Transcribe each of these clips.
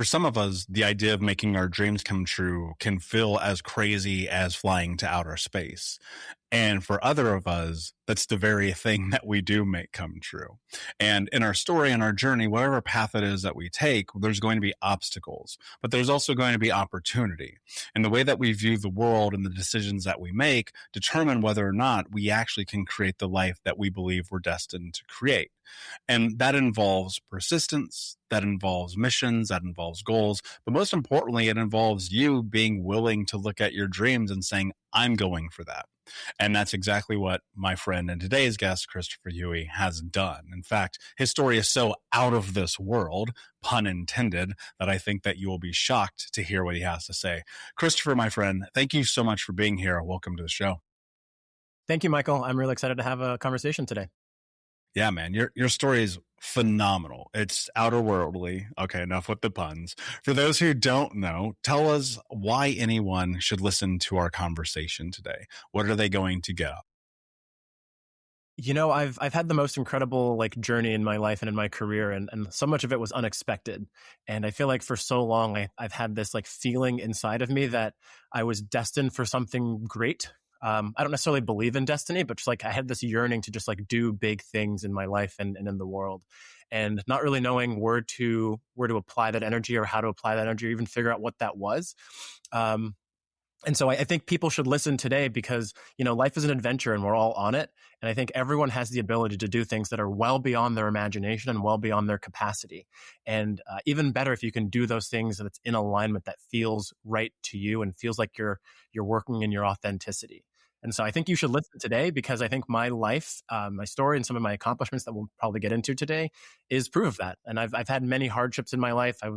For some of us, the idea of making our dreams come true can feel as crazy as flying to outer space. And for other of us, that's the very thing that we do make come true. And in our story and our journey, whatever path it is that we take, there's going to be obstacles, but there's also going to be opportunity. And the way that we view the world and the decisions that we make determine whether or not we actually can create the life that we believe we're destined to create. And that involves persistence, that involves missions, that involves goals. But most importantly, it involves you being willing to look at your dreams and saying, I'm going for that. And that's exactly what my friend and today's guest, Christopher Huie, has done. In fact, his story is so out of this world, pun intended, that I think that you will be shocked to hear what he has to say. Christopher, my friend, thank you so much for being here. Welcome to the show. Thank you, Michael. I'm really excited to have a conversation today. Yeah, man, your story is phenomenal. It's outer worldly. Okay, enough with the puns. For those who don't know, tell us why anyone should listen to our conversation today. What are they going to get? You know, I've had the most incredible journey in my life and in my career, and so much of it was unexpected. And I feel like for so long, I've had this feeling inside of me that I was destined for something great. I don't necessarily believe in destiny, but just I had this yearning to just do big things in my life and in the world, and not really knowing where to apply that energy or how to apply that energy, or even figure out what that was. And so I think people should listen today because, life is an adventure and we're all on it. And I think everyone has the ability to do things that are well beyond their imagination and well beyond their capacity. And even better if you can do those things that's in alignment, that feels right to you and feels like you're working in your authenticity. And so I think you should listen today because I think my life, my story, and some of my accomplishments that we'll probably get into today is proof of that. And I've had many hardships in my life. I've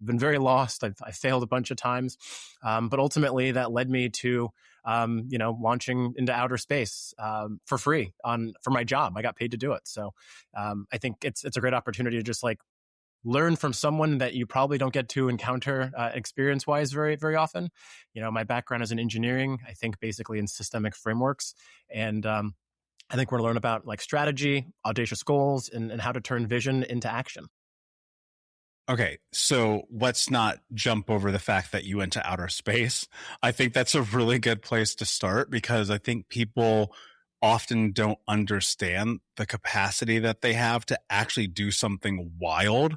been very lost. I failed a bunch of times, but ultimately that led me to launching into outer space for free for my job. I got paid to do it. So I think it's a great opportunity to just learn from someone that you probably don't get to encounter experience-wise very, very often. My background is in engineering, I think basically in systemic frameworks. And I think we're going to learn about strategy, audacious goals, and how to turn vision into action. Okay, so let's not jump over the fact that you went to outer space. I think that's a really good place to start because I think people often don't understand the capacity that they have to actually do something wild.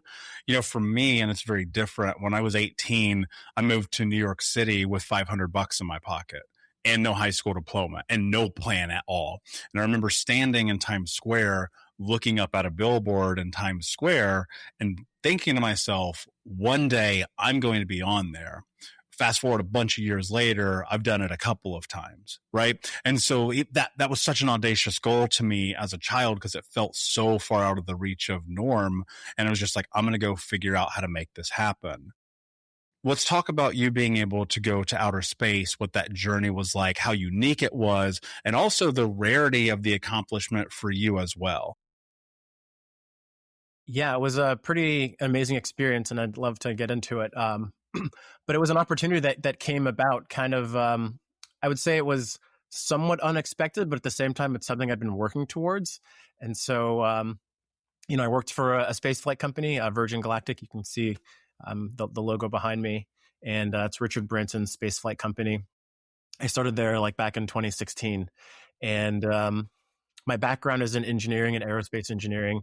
For me, and it's very different, when I was 18, I moved to New York City with $500 in my pocket and no high school diploma and no plan at all. And I remember standing in Times Square, looking up at a billboard in Times Square and thinking to myself, one day I'm going to be on there. Fast forward a bunch of years later, I've done it a couple of times, right? And so that was such an audacious goal to me as a child because it felt so far out of the reach of norm. And it was just I'm going to go figure out how to make this happen. Let's talk about you being able to go to outer space, what that journey was like, how unique it was, and also the rarity of the accomplishment for you as well. Yeah, it was a pretty amazing experience, and I'd love to get into it. But it was an opportunity that came about kind of, I would say it was somewhat unexpected, but at the same time, it's something I've been working towards. And so, I worked for a spaceflight company, Virgin Galactic. You can see the logo behind me, and it's Richard Branson's spaceflight company. I started there back in 2016. And my background is in engineering and aerospace engineering.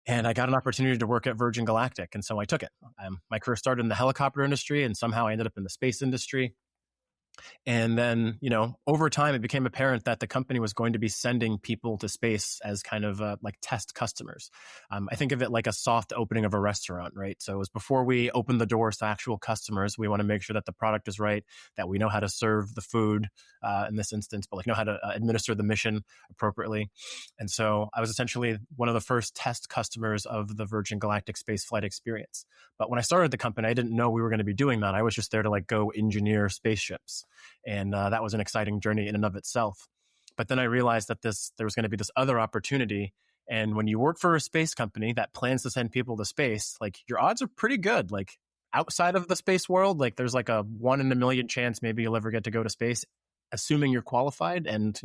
And I got an opportunity to work at Virgin Galactic. And so I took it. My career started in the helicopter industry, and somehow I ended up in the space industry. And then, over time, it became apparent that the company was going to be sending people to space as kind of test customers. I think of it like a soft opening of a restaurant, right? So it was before we open the doors to actual customers, we want to make sure that the product is right, that we know how to serve the food in this instance, but know how to administer the mission appropriately. And so I was essentially one of the first test customers of the Virgin Galactic space flight experience. But when I started the company, I didn't know we were going to be doing that. I was just there to go engineer spaceships. And that was an exciting journey in and of itself. But then I realized that there was going to be this other opportunity. And when you work for a space company that plans to send people to space, your odds are pretty good. Outside of the space world, there's a 1 in a million chance maybe you'll ever get to go to space, assuming you're qualified. And,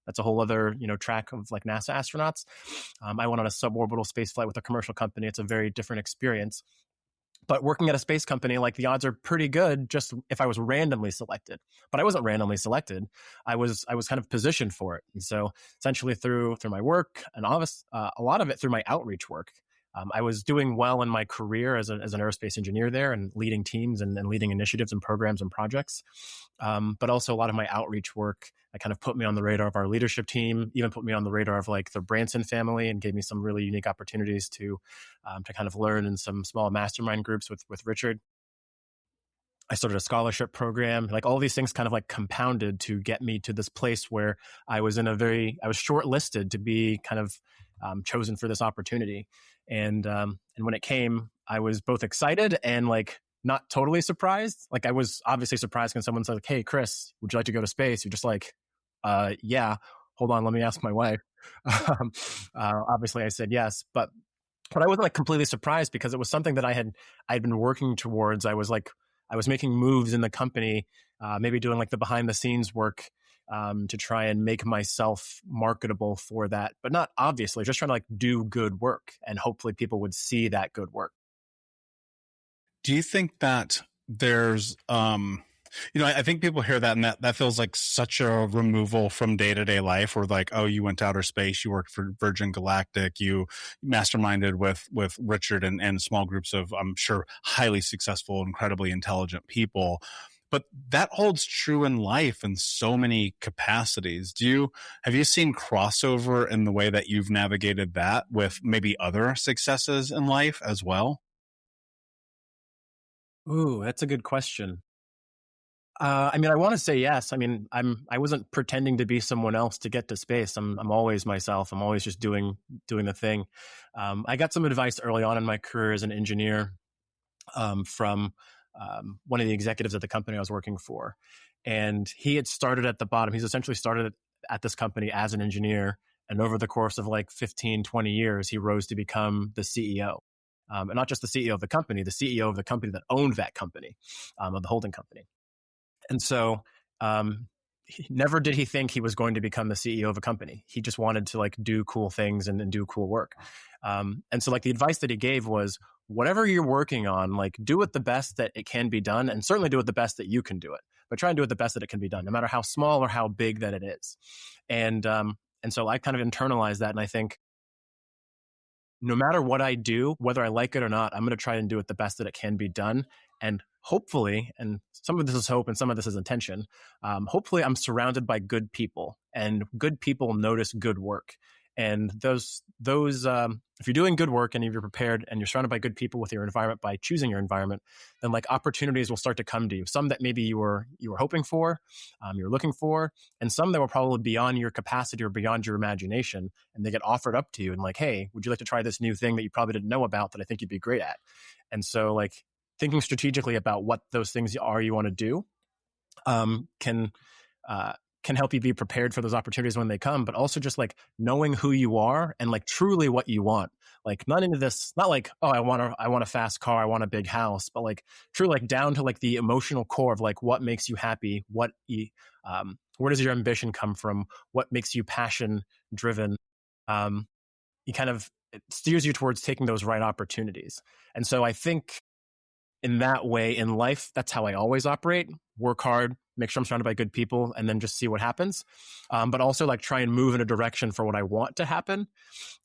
that's a whole other, track of NASA astronauts. I went on a suborbital space flight with a commercial company. It's a very different experience. But working at a space company, like the odds are pretty good just if I was randomly selected. But I wasn't randomly selected. I was kind of positioned for it. And so essentially through my work and a lot of it through my outreach work, I was doing well in my career as an aerospace engineer there and leading teams and leading initiatives and programs and projects. But also a lot of my outreach work, that kind of put me on the radar of our leadership team, even put me on the radar of like the Branson family, and gave me some really unique opportunities to kind of learn in some small mastermind groups with Richard. I started a scholarship program. Like all these things kind of like compounded to get me to this place where I was shortlisted to be kind of chosen for this opportunity. And when it came, I was both excited and like not totally surprised. Like I was obviously surprised when someone said, like, "Hey, Chris, would you like to go to space?" You're just like, yeah, hold on, let me ask my wife. Obviously I said yes, but I wasn't like completely surprised because it was something that I'd been working towards. I was making moves in the company, maybe doing like the behind the scenes work to try and make myself marketable for that, but not obviously, just trying to like do good work and hopefully people would see that good work. Do you think that there's I think people hear that and that feels like such a removal from day-to-day life, where like, oh, you went to outer space, you worked for Virgin Galactic, you masterminded with Richard and small groups of, I'm sure, highly successful, incredibly intelligent people. But that holds true in life in so many capacities. Have you seen crossover in the way that you've navigated that with maybe other successes in life as well? Ooh, that's a good question. I mean, I want to say yes. I mean, I wasn't pretending to be someone else to get to space. I'm always myself. I'm always just doing the thing. I got some advice early on in my career as an engineer from one of the executives at the company I was working for, and he had started at the bottom. He's essentially started at this company as an engineer, and over the course of like 15, 20 years, he rose to become the CEO. And not just the CEO of the CEO of the company that owned that company, of the holding company. And so, never did he think he was going to become the CEO of a company. He just wanted to like do cool things and do cool work. And so like the advice that he gave was, whatever you're working on, like do it the best that it can be done, and certainly do it the best that you can do it, but try and do it the best that it can be done, no matter how small or how big that it is. And so I kind of internalized that. And I think no matter what I do, whether I like it or not, I'm going to try and do it the best that it can be done. And hopefully, and some of this is hope and some of this is intention, hopefully I'm surrounded by good people, and good people notice good work. And if you're doing good work and if you're prepared and you're surrounded by good people with your environment, by choosing your environment, then like opportunities will start to come to you. Some that maybe you were hoping for, you're looking for, and some that were probably beyond your capacity or beyond your imagination, and they get offered up to you and like, hey, would you like to try this new thing that you probably didn't know about that I think you'd be great at? And so like thinking strategically about what those things are you want to do, um, can can help you be prepared for those opportunities when they come, but also just like knowing who you are and like truly what you want. Like not into this, not like, oh, I want a fast car, I want a big house, but like true, like down to like the emotional core of like what makes you happy, where does your ambition come from, what makes you passion driven. You kind of, it steers you towards taking those right opportunities. And so I think in that way in life, that's how I always operate. Work hard, make sure I'm surrounded by good people, and then just see what happens. But also like try and move in a direction for what I want to happen.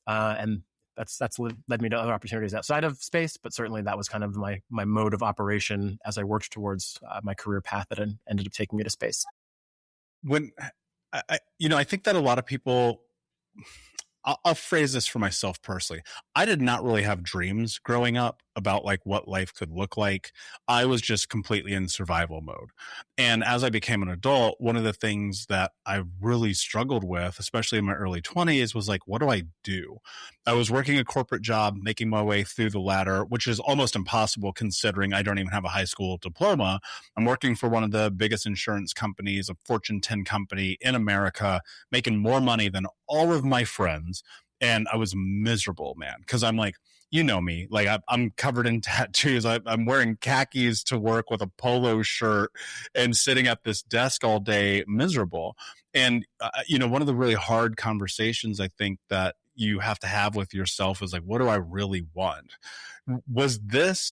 And that's led me to other opportunities outside of space. But certainly that was kind of my mode of operation as I worked towards my career path that ended up taking me to space. When I think that a lot of people, I'll phrase this for myself personally. I did not really have dreams growing up about like what life could look like. I was just completely in survival mode. And as I became an adult, one of the things that I really struggled with, especially in my early 20s, was like, what do I do? I was working a corporate job, making my way through the ladder, which is almost impossible considering I don't even have a high school diploma. I'm working for one of the biggest insurance companies, a Fortune 10 company in America, making more money than all of my friends. And I was miserable, man, because I'm like, you know me, like I'm covered in tattoos. I'm wearing khakis to work with a polo shirt and sitting at this desk all day, miserable. And, one of the really hard conversations I think that you have to have with yourself is like, what do I really want? Was this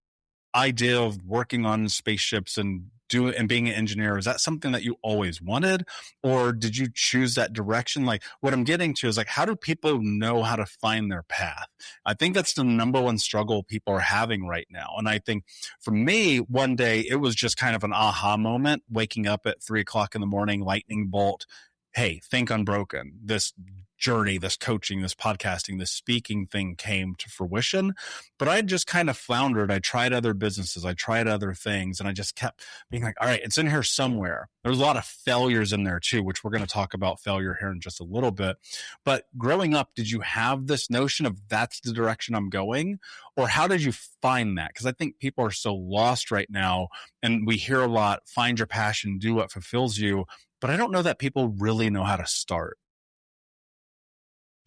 idea of working on spaceships and being an engineer, is that something that you always wanted, or did you choose that direction? Like, what I'm getting to is like, how do people know how to find their path? I think that's the number one struggle people are having right now. And I think for me, one day it was just kind of an aha moment, waking up at 3 o'clock in the morning, lightning bolt. Hey, Think Unbroken, this journey, this coaching, this podcasting, this speaking thing came to fruition. But I just kind of floundered. I tried other businesses, I tried other things, and I just kept being like, all right, it's in here somewhere. There's a lot of failures in there too, which we're going to talk about failure here in just a little bit. But growing up, did you have this notion of that's the direction I'm going? Or how did you find that? Because I think people are so lost right now, and we hear a lot, find your passion, do what fulfills you. But I don't know that people really know how to start.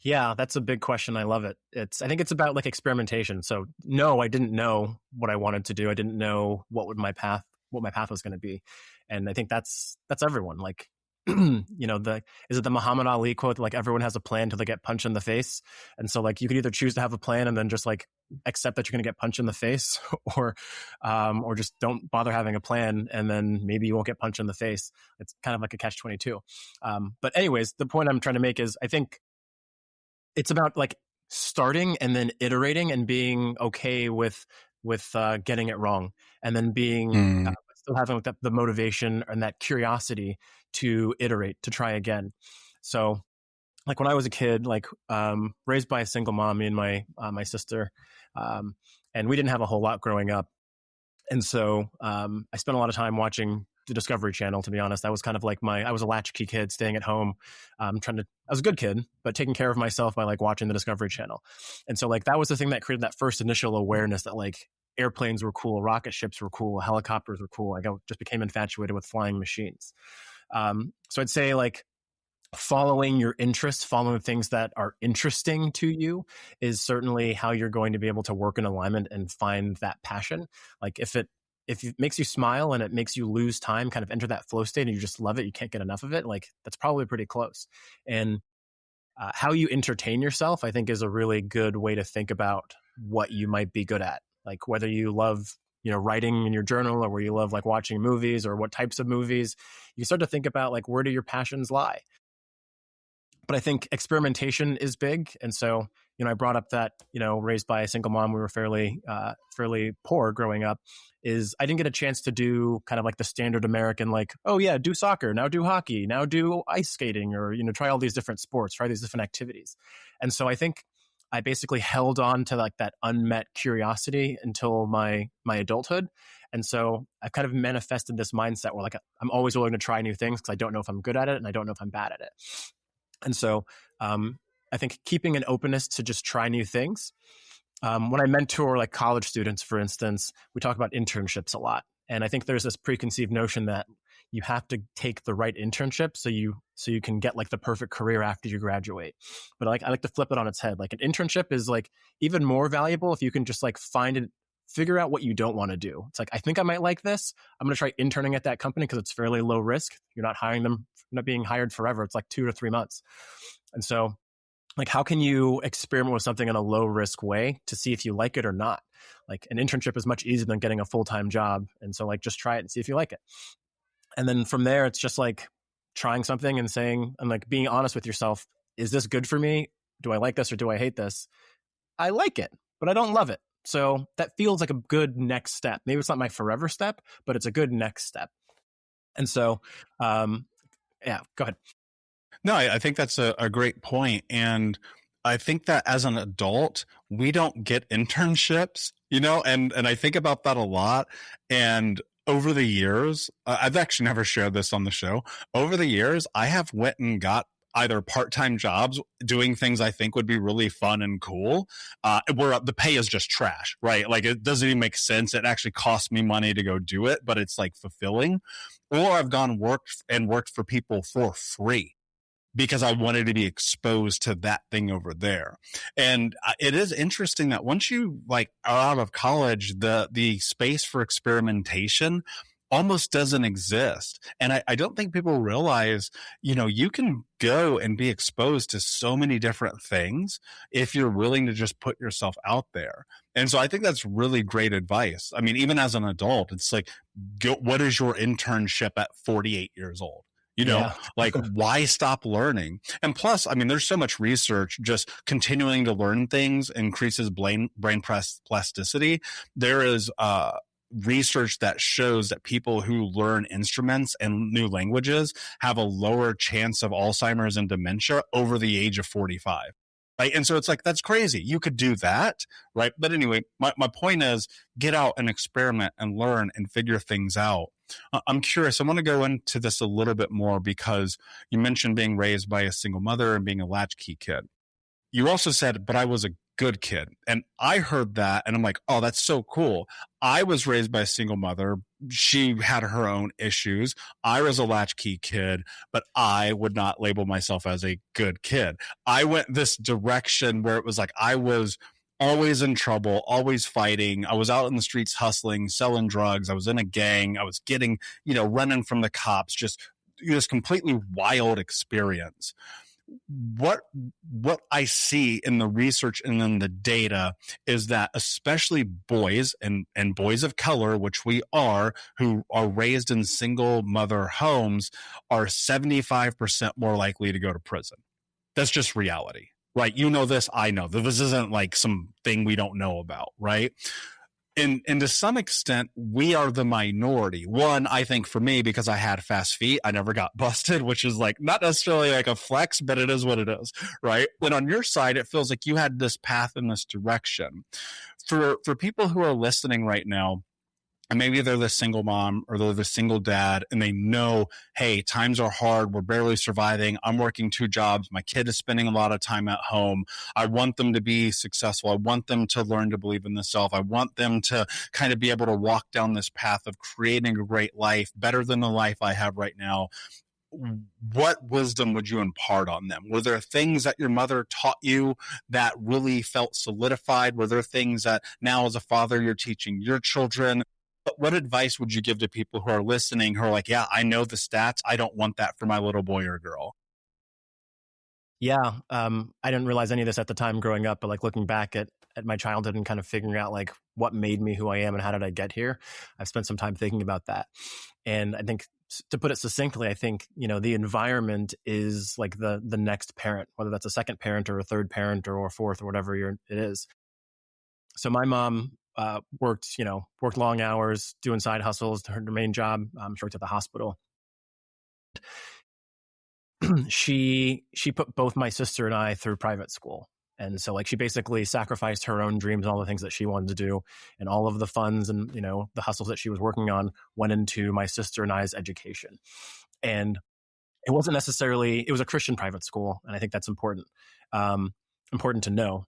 Yeah, that's a big question. I love it. I think it's about like experimentation. So no, I didn't know what I wanted to do. I didn't know what my path was going to be. And I think that's everyone. Like, is it the Muhammad Ali quote? Like, everyone has a plan until they get punched in the face. And so like, you could either choose to have a plan and then just like accept that you're going to get punched in the face, or just don't bother having a plan, and then maybe you won't get punched in the face. It's kind of like a catch-22. But anyways, the point I'm trying to make is I think it's about like starting and then iterating and being okay with getting it wrong, and then being still having the motivation and that curiosity to iterate, to try again. So like when I was a kid, like raised by a single mom, me and my sister, and we didn't have a whole lot growing up. And so I spent a lot of time watching the Discovery Channel, to be honest. That was kind of like I was a latchkey kid staying at home, I was a good kid, but taking care of myself by like watching the Discovery Channel. And so like that was the thing that created that first initial awareness that like airplanes were cool, rocket ships were cool, helicopters were cool. Like I just became infatuated with flying machines. So I'd say like following your interests, following things that are interesting to you is certainly how you're going to be able to work in alignment and find that passion. Like if it makes you smile and it makes you lose time, kind of enter that flow state and you just love it, you can't get enough of it, like that's probably pretty close. And how you entertain yourself, I think, is a really good way to think about what you might be good at. Like whether you love, writing in your journal, or where you love like watching movies, or what types of movies, you start to think about like, where do your passions lie? But I think experimentation is big. And so, I brought up that, raised by a single mom, we were fairly poor growing up, is I didn't get a chance to do kind of like the standard American, like, oh yeah, do soccer, now do hockey, now do ice skating, or, try all these different sports, try these different activities. And so I think I basically held on to like that unmet curiosity until my adulthood. And so I've kind of manifested this mindset where like I'm always willing to try new things because I don't know if I'm good at it and I don't know if I'm bad at it. And so I think keeping an openness to just try new things. When I mentor like college students, for instance, we talk about internships a lot. And I think there's this preconceived notion that you have to take the right internship so you can get like the perfect career after you graduate. But I like to flip it on its head. Like an internship is like even more valuable if you can just like figure out what you don't want to do. It's like, I think I might like this. I'm going to try interning at that company because it's fairly low risk. You're not being hired forever. It's like 2 to 3 months. And so like, how can you experiment with something in a low risk way to see if you like it or not? Like an internship is much easier than getting a full-time job. And so like, just try it and see if you like it. And then from there, it's just like trying something and saying, and like being honest with yourself, is this good for me? Do I like this or do I hate this? I like it, but I don't love it. So that feels like a good next step. Maybe it's not my forever step, but it's a good next step. And so, yeah, go ahead. No, I think that's a great point. And I think that as an adult, we don't get internships, and I think about that a lot. And over the years, I've actually never shared this on the show. Over the years, I have went and got either part-time jobs doing things I think would be really fun and cool, where the pay is just trash, right? Like it doesn't even make sense. It actually costs me money to go do it, but it's like fulfilling. Or I've worked for people for free because I wanted to be exposed to that thing over there. And it is interesting that once you like are out of college, the space for experimentation almost doesn't exist. And I don't think people realize, you can go and be exposed to so many different things if you're willing to just put yourself out there. And so I think that's really great advice. I mean, even as an adult, it's like, what is your internship at 48 years old? Yeah. Like, why stop learning? And plus, I mean, there's so much research, just continuing to learn things increases brain plasticity. There is research that shows that people who learn instruments and new languages have a lower chance of Alzheimer's and dementia over the age of 45. Right. And so it's like, that's crazy. You could do that. Right. But anyway, my point is, get out and experiment and learn and figure things out. I'm curious. I want to go into this a little bit more because you mentioned being raised by a single mother and being a latchkey kid. You also said, but I was a good kid. And I heard that and I'm like, oh, that's so cool. I was raised by a single mother. She had her own issues. I was a latchkey kid, but I would not label myself as a good kid. I went this direction where it was like I was always in trouble, always fighting. I was out in the streets hustling, selling drugs. I was in a gang. I was getting, running from the cops, just this completely wild experience. What I see in the research and in the data is that especially boys and boys of color, which we are, who are raised in single mother homes, are 75% more likely to go to prison. That's just reality, right? You know this, I know that this isn't like some thing we don't know about, right? And to some extent, we are the minority. One, I think for me, because I had fast feet, I never got busted, which is like not necessarily like a flex, but it is what it is, right? And on your side, it feels like you had this path in this direction. For people who are listening right now, and maybe they're the single mom or they're the single dad and they know, hey, times are hard. We're barely surviving. I'm working 2 jobs. My kid is spending a lot of time at home. I want them to be successful. I want them to learn to believe in themselves. I want them to kind of be able to walk down this path of creating a great life, better than the life I have right now. What wisdom would you impart on them? Were there things that your mother taught you that really felt solidified? Were there things that now as a father you're teaching your children? What advice would you give to people who are listening who are like, yeah, I know the stats. I don't want that for my little boy or girl? Yeah. I didn't realize any of this at the time growing up, but like looking back at my childhood and kind of figuring out like what made me who I am and how did I get here, I've spent some time thinking about that. And I think to put it succinctly, I think, the environment is like the next parent, whether that's a second parent or a third parent or a fourth or whatever it is. So my mom worked long hours doing side hustles. Her main job, she worked at the hospital. She put both my sister and I through private school. And so like she basically sacrificed her own dreams and all the things that she wanted to do. And all of the funds and, the hustles that she was working on went into my sister and I's education. And it wasn't necessarily, it was a Christian private school. And I think that's important to know.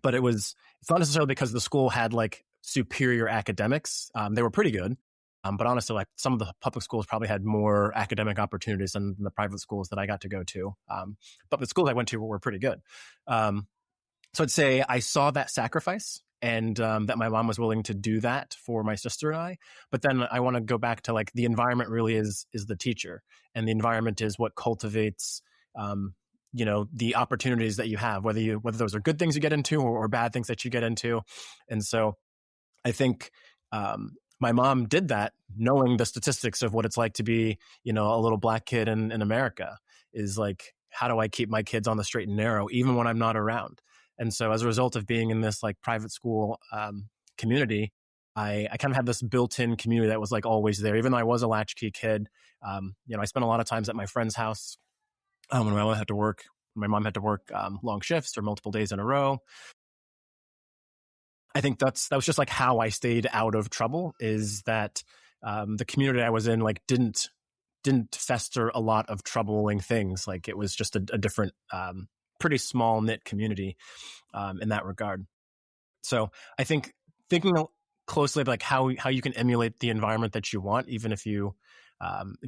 But it's not necessarily because the school had like superior academics. They were pretty good. But honestly, like some of the public schools probably had more academic opportunities than the private schools that I got to go to. But the schools I went to were pretty good. So I'd say I saw that sacrifice and that my mom was willing to do that for my sister and I. But then I want to go back to like the environment really is the teacher, and the environment is what cultivates the opportunities that you have, whether those are good things you get into or bad things that you get into. And so I think my mom did that knowing the statistics of what it's like to be, a little black kid in America, is like, how do I keep my kids on the straight and narrow even when I'm not around? And so as a result of being in this like private school community, I kind of had this built-in community that was like always there, even though I was a latchkey kid. I spent a lot of times at my friend's house when my mom had to work. Long shifts or multiple days in a row. I think that was just like how I stayed out of trouble, is that the community I was in like didn't fester a lot of troubling things. Like it was just a different, pretty small knit community in that regard. So I think thinking closely about like how you can emulate the environment that you want, even if you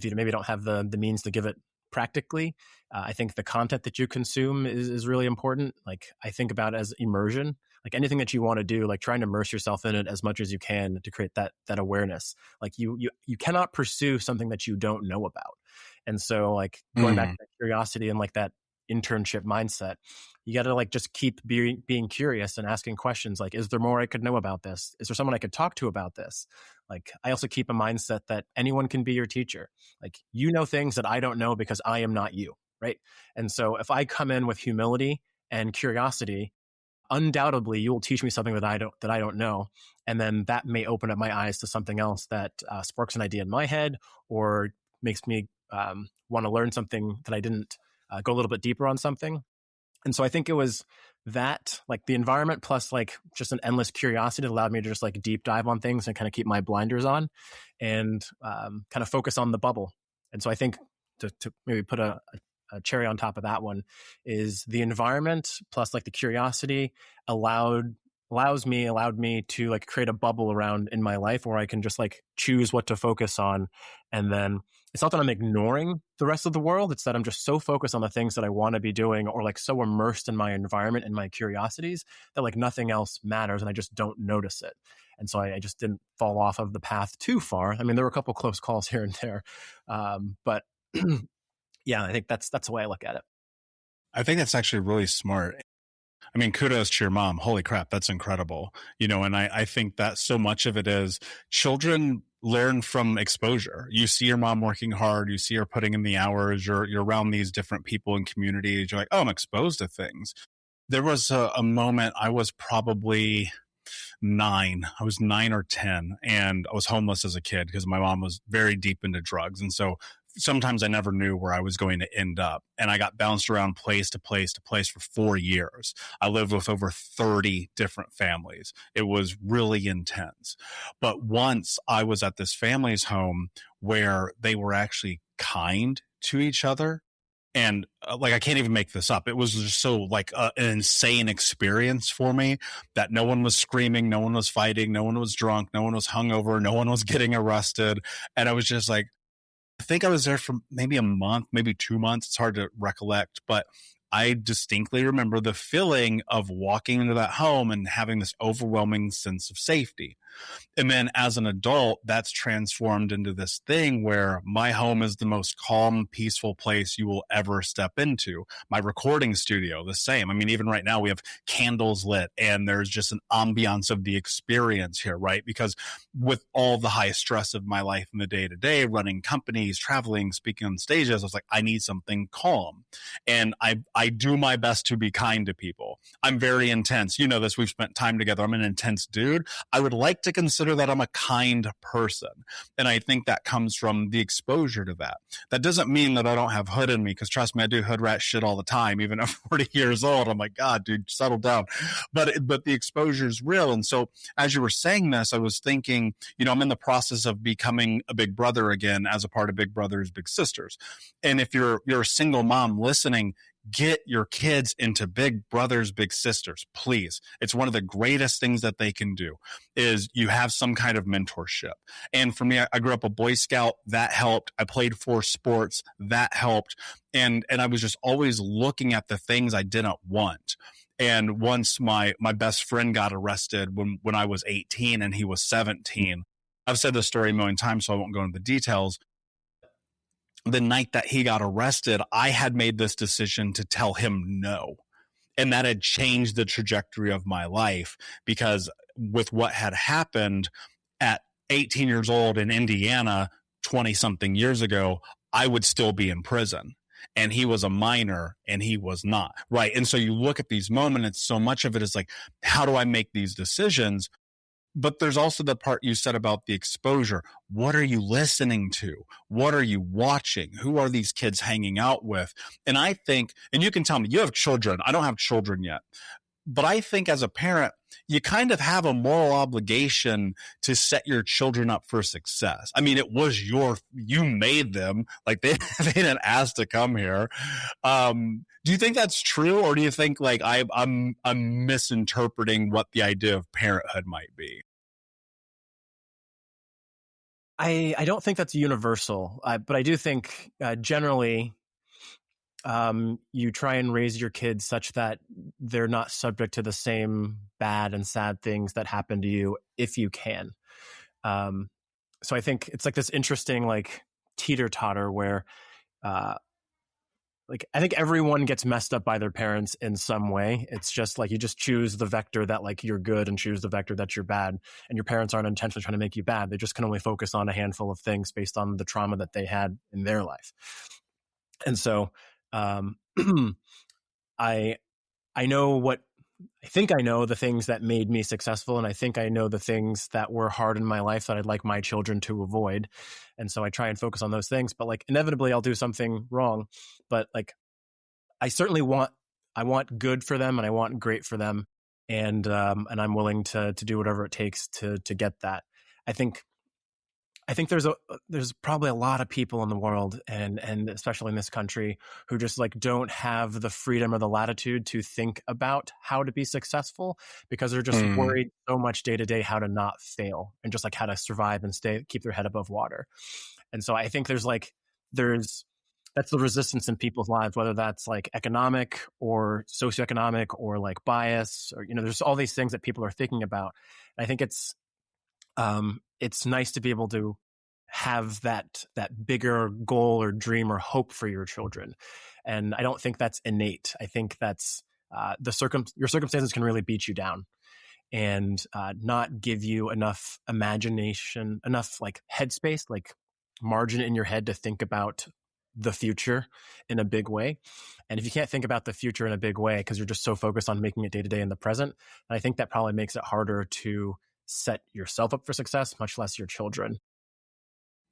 maybe don't have the means to give it practically. I think the content that you consume is really important. Like I think about it as immersion. like anything that you want to do, like try and immerse yourself in it as much as you can to create that awareness. Like you cannot pursue something that you don't know about. And so like going back to that curiosity and like that internship mindset, you got to like just keep being curious and asking questions like, is there more I could know about this? Is there someone I could talk to about this? Like, I also keep a mindset that anyone can be your teacher. Like, you know things that I don't know because I am not you, right? And so if I come in with humility and curiosity, undoubtedly you will teach me something that I don't know, and then that may open up my eyes to something else that sparks an idea in my head or makes me want to learn something that I didn't go a little bit deeper on something. And so I think it was that, like the environment plus like just an endless curiosity that allowed me to just like deep dive on things and kind of keep my blinders on and kind of focus on the bubble. And so I think to maybe put a cherry on top of that one is the environment plus like the curiosity allowed me to like create a bubble around in my life where I can just like choose what to focus on. And then it's not that I'm ignoring the rest of the world. It's that I'm just so focused on the things that I want to be doing or like so immersed in my environment and my curiosities that like nothing else matters and I just don't notice it. And so I just didn't fall off of the path too far. I mean, there were a couple close calls here and there. But yeah, I think that's the way I look at it. I think that's actually really smart. I mean, kudos to your mom. Holy crap, that's incredible. And I think that so much of it is children learn from exposure. You see your mom working hard, you see her putting in the hours, you're around these different people and communities, you're like, oh, I'm exposed to things. There was a moment, I was probably 9. I was 9 or 10, and I was homeless as a kid because my mom was very deep into drugs. And so sometimes I never knew where I was going to end up. And I got bounced around place to place to place for 4 years. I lived with over 30 different families. It was really intense. But once I was at this family's home where they were actually kind to each other. And like, I can't even make this up. It was just so like an insane experience for me that no one was screaming, no one was fighting, no one was drunk, no one was hungover, no one was getting arrested. And I was just like, I think I was there for maybe a month, maybe 2 months. It's hard to recollect, but I distinctly remember the feeling of walking into that home and having this overwhelming sense of safety. And then as an adult, that's transformed into this thing where my home is the most calm, peaceful place you will ever step into. My recording studio, the same. I mean, even right now we have candles lit and there's just an ambiance of the experience here, right? Because with all the high stress of my life in the day to day, running companies, traveling, speaking on stages, I was like, I need something calm. And I do my best to be kind to people. I'm very intense. You know this, we've spent time together. I'm an intense dude. I would like to consider that I'm a kind person. And I think that comes from the exposure to that. That doesn't mean that I don't have hood in me, because trust me, I do hood rat shit all the time. Even at 40 years old, I'm like, God, dude, settle down. But the exposure is real. And so as you were saying this, I was thinking, I'm in the process of becoming a big brother again as a part of Big Brothers Big Sisters. And if you're a single mom listening, get your kids into Big Brothers Big Sisters, please. It's one of the greatest things that they can do is you have some kind of mentorship. And for me, I grew up a Boy Scout. That helped. I played 4 sports. That helped. And I was just always looking at the things I didn't want. And once my best friend got arrested when I was 18 and he was 17, I've said this story a million times, so I won't go into the details. The night that he got arrested, I had made this decision to tell him no. And that had changed the trajectory of my life, because with what had happened at 18 years old in Indiana, 20 something years ago, I would still be in prison. And he was a minor and he was not. Right. And so you look at these moments, so much of it is like, how do I make these decisions? But there's also the part you said about the exposure. What are you listening to? What are you watching? Who are these kids hanging out with? And I think, and you can tell me, you have children. I don't have children yet. But I think as a parent, you kind of have a moral obligation to set your children up for success. I mean, it was you made them. Like they didn't ask to come here. Do you think that's true, or do you think like I'm misinterpreting what the idea of parenthood might be? I don't think that's universal, but I do think generally you try and raise your kids such that they're not subject to the same bad and sad things that happen to you if you can. So I think it's like this interesting like teeter-totter where like I think everyone gets messed up by their parents in some way. It's just like you just choose the vector that like you're good and choose the vector that you're bad. And your parents aren't intentionally trying to make you bad. They just can only focus on a handful of things based on the trauma that they had in their life. And so I know what I think I know the things that made me successful, and I think I know the things that were hard in my life that I'd like my children to avoid. And so I try and focus on those things, but like inevitably I'll do something wrong. But like I certainly want good for them and I want great for them. And I'm willing to do whatever it takes to get that. I think there's probably a lot of people in the world and especially in this country who just like don't have the freedom or the latitude to think about how to be successful because they're just worried so much day to day how to not fail and just like how to survive and keep their head above water. And so I think that's the resistance in people's lives, whether that's like economic or socioeconomic or like bias or, there's all these things that people are thinking about. And I think it's nice to be able to have that bigger goal or dream or hope for your children. And I don't think that's innate. I think that's your circumstances can really beat you down and not give you enough imagination, enough like headspace, like margin in your head to think about the future in a big way. And if you can't think about the future in a big way because you're just so focused on making it day to day in the present, I think that probably makes it harder to set yourself up for success, much less your children.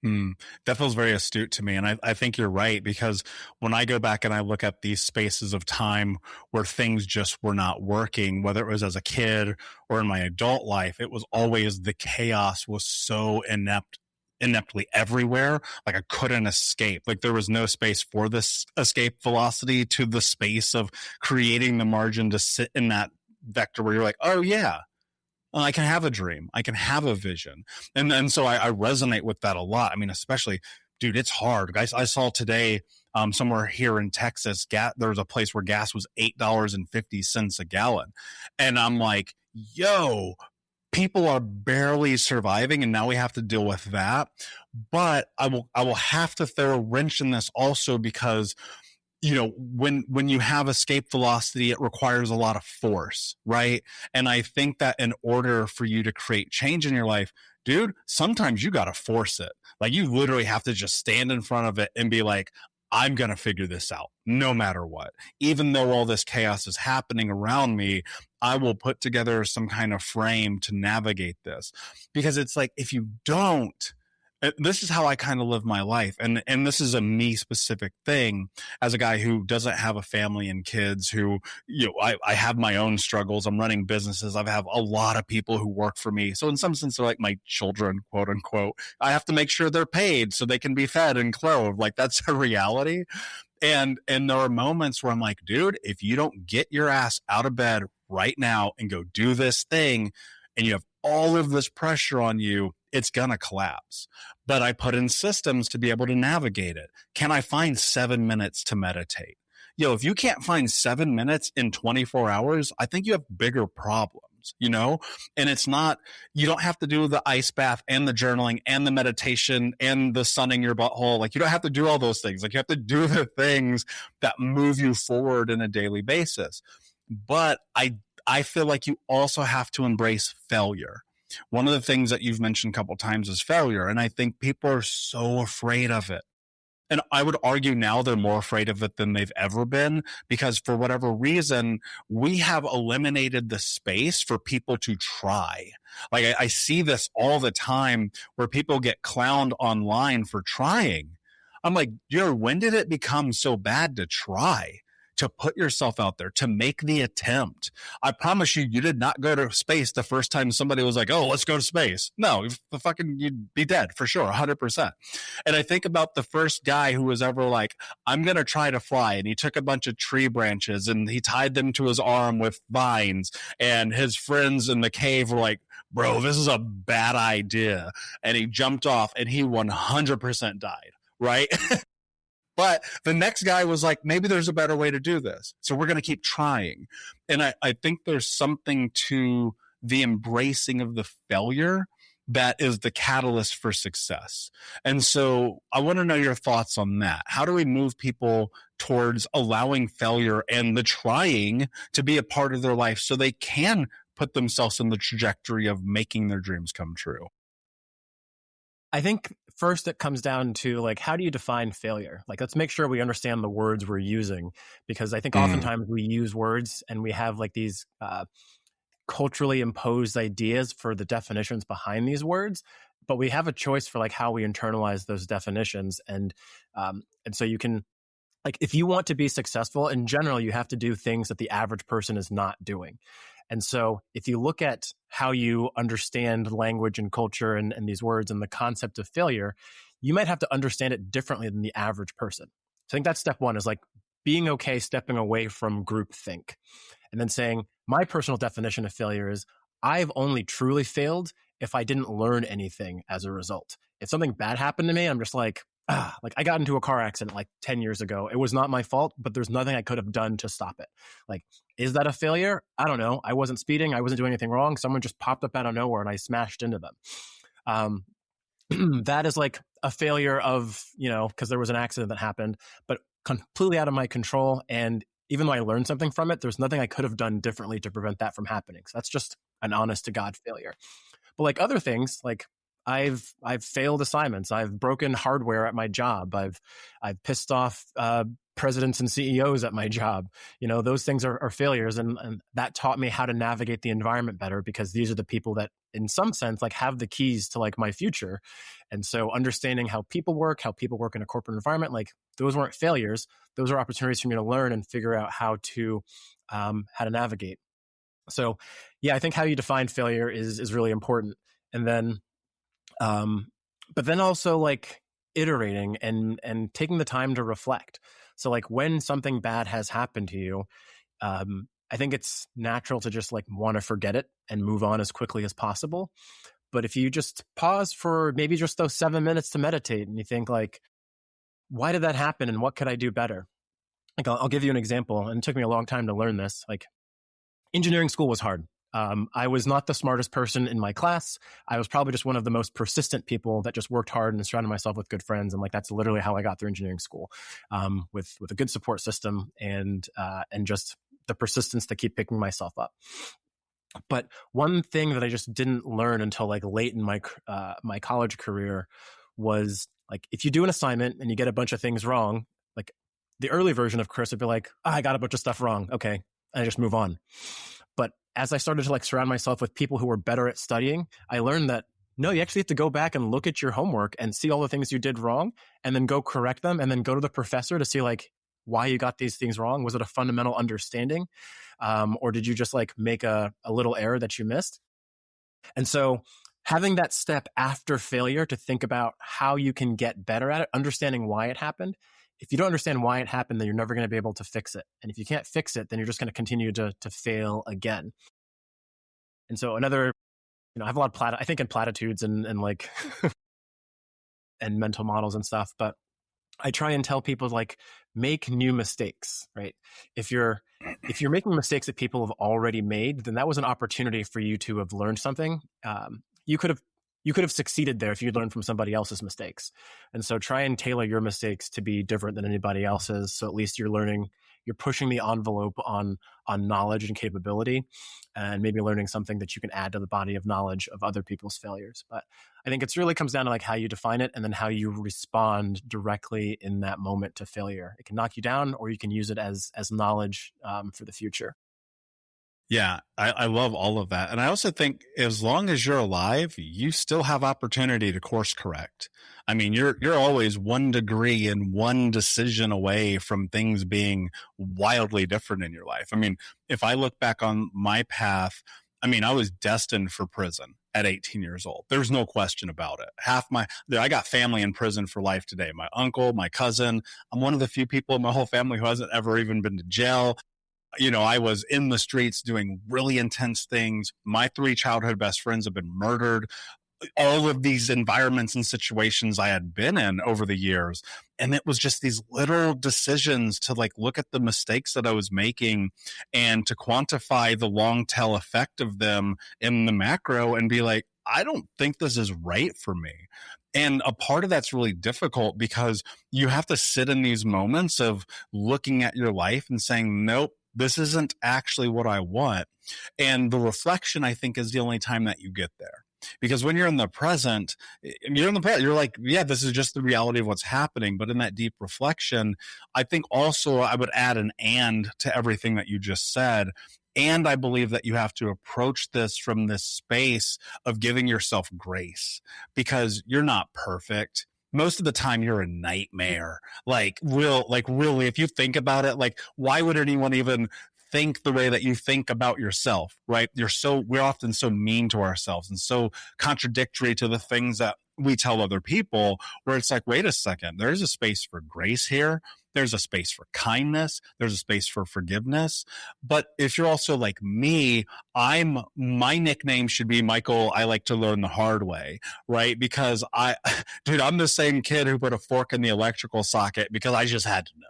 That feels very astute to me. And I think you're right, because when I go back and I look at these spaces of time where things just were not working, whether it was as a kid or in my adult life, it was always the chaos was so ineptly everywhere. Like I couldn't escape. Like there was no space for this escape velocity to the space of creating the margin to sit in that vector where you're like, oh yeah, I can have a dream. I can have a vision. And so I resonate with that a lot. I mean, especially, dude, it's hard. Guys, I saw today somewhere here in Texas, there was a place where gas was $8.50 a gallon. And I'm like, yo, people are barely surviving, and now we have to deal with that. But I will have to throw a wrench in this also because when you have escape velocity, it requires a lot of force, right? And I think that in order for you to create change in your life, dude, sometimes you got to force it. Like you literally have to just stand in front of it and be like, I'm going to figure this out no matter what. Even though all this chaos is happening around me, I will put together some kind of frame to navigate this. Because it's like, if you don't, this is how I kind of live my life. And this is a me specific thing as a guy who doesn't have a family and kids who, I have my own struggles. I'm running businesses. I have a lot of people who work for me. So in some sense, they're like my children, quote unquote. I have to make sure they're paid so they can be fed and clothed. Like that's a reality. And there are moments where I'm like, dude, if you don't get your ass out of bed right now and go do this thing, and you have all of this pressure on you, it's going to collapse. But I put in systems to be able to navigate it. Can I find 7 minutes to meditate? If you can't find 7 minutes in 24 hours, I think you have bigger problems, And it's not, you don't have to do the ice bath and the journaling and the meditation and the sunning your butthole. Like you don't have to do all those things. Like you have to do the things that move you forward in a daily basis. But I feel like you also have to embrace failure. One of the things that you've mentioned a couple of times is failure. And I think people are so afraid of it. And I would argue now they're more afraid of it than they've ever been, because for whatever reason, we have eliminated the space for people to try. Like I see this all the time where people get clowned online for trying. I'm like, when did it become so bad to try? To put yourself out there, to make the attempt. I promise you did not go to space the first time somebody was like, oh, let's go to space. No, you'd be dead for sure, 100%. And I think about the first guy who was ever like, I'm going to try to fly. And he took a bunch of tree branches and he tied them to his arm with vines. And his friends in the cave were like, bro, this is a bad idea. And he jumped off and he 100% died, right? But the next guy was like, maybe there's a better way to do this. So we're going to keep trying. And I think there's something to the embracing of the failure that is the catalyst for success. And so I want to know your thoughts on that. How do we move people towards allowing failure and the trying to be a part of their life so they can put themselves in the trajectory of making their dreams come true? I think first it comes down to like, how do you define failure? Like, let's make sure we understand the words we're using, because I think oftentimes we use words and we have like these culturally imposed ideas for the definitions behind these words, but we have a choice for like how we internalize those definitions. And so you can, like, if you want to be successful in general, you have to do things that the average person is not doing. And so if you look at how you understand language and culture and these words and the concept of failure, you might have to understand it differently than the average person. So I think that's step one, is like being okay stepping away from groupthink, and then saying, my personal definition of failure is I've only truly failed if I didn't learn anything as a result. If something bad happened to me, I'm just like I got into a car accident like 10 years ago. It was not my fault, but there's nothing I could have done to stop it. Like, is that a failure? I don't know. I wasn't speeding. I wasn't doing anything wrong. Someone just popped up out of nowhere and I smashed into them. That is like a failure of, because there was an accident that happened, but completely out of my control. And even though I learned something from it, there's nothing I could have done differently to prevent that from happening. So that's just an honest to God failure. But like other things, like I've failed assignments. I've broken hardware at my job. I've pissed off presidents and CEOs at my job. Those things are failures, and that taught me how to navigate the environment better, because these are the people that, in some sense, like have the keys to like my future. And so understanding how people work in a corporate environment, like those weren't failures. Those are opportunities for me to learn and figure out how to navigate. So yeah, I think how you define failure is really important. And then but then also like iterating and taking the time to reflect. So like when something bad has happened to you, I think it's natural to just like want to forget it and move on as quickly as possible. But if you just pause for maybe just those 7 minutes to meditate, and you think like, why did that happen and what could I do better? Like I'll give you an example, and it took me a long time to learn this. Like engineering school was hard. I was not the smartest person in my class. I was probably just one of the most persistent people that just worked hard and surrounded myself with good friends. And like, that's literally how I got through engineering school, with a good support system and just the persistence to keep picking myself up. But one thing that I just didn't learn until like late in my college career was like, if you do an assignment and you get a bunch of things wrong, like the early version of Chris would be like, I got a bunch of stuff wrong. Okay. And I just move on. But as I started to like surround myself with people who were better at studying, I learned that no, you actually have to go back and look at your homework and see all the things you did wrong, and then go correct them, and then go to the professor to see like why you got these things wrong. Was it a fundamental understanding? Or did you just like make a little error that you missed? And so having that step after failure to think about how you can get better at it, understanding why it happened. If you don't understand why it happened, then you're never going to be able to fix it. And if you can't fix it, then you're just going to continue to fail again. And so another, I have a lot of I think in platitudes and like, and mental models and stuff, but I try and tell people like, make new mistakes, right? If you're making mistakes that people have already made, then that was an opportunity for you to have learned something. You could have succeeded there if you'd learned from somebody else's mistakes. And so try and tailor your mistakes to be different than anybody else's. So at least you're pushing the envelope on knowledge and capability, and maybe learning something that you can add to the body of knowledge of other people's failures. But I think it really comes down to like how you define it, and then how you respond directly in that moment to failure. It can knock you down, or you can use it as knowledge for the future. Yeah, I love all of that. And I also think as long as you're alive, you still have opportunity to course correct. I mean, you're always 1 degree and 1 decision away from things being wildly different in your life. I mean, if I look back on my path, I mean, I was destined for prison at 18 years old. There's no question about it. I got family in prison for life today. My uncle, my cousin. I'm one of the few people in my whole family who hasn't ever even been to jail. I was in the streets doing really intense things. My 3 childhood best friends have been murdered. all of these environments and situations I had been in over the years. And it was just these little decisions to like look at the mistakes that I was making and to quantify the long tail effect of them in the macro and be like, I don't think this is right for me. And a part of that's really difficult because you have to sit in these moments of looking at your life and saying, nope, this isn't actually what I want. And the reflection, I think, is the only time that you get there. Because when you're in the present, you're like, yeah, this is just the reality of what's happening. But in that deep reflection, I think also I would add an and to everything that you just said. And I believe that you have to approach this from this space of giving yourself grace because you're not perfect. Most of the time you're a nightmare. Really, if you think about it, like, why would anyone even think the way that you think about yourself, right? We're often so mean to ourselves and so contradictory to the things that we tell other people, where it's like, wait a second, there's a space for grace here. There's a space for kindness. There's a space for forgiveness. But if you're also like me, my nickname should be Michael. I like to learn the hard way, right? Because I'm the same kid who put a fork in the electrical socket because I just had to know.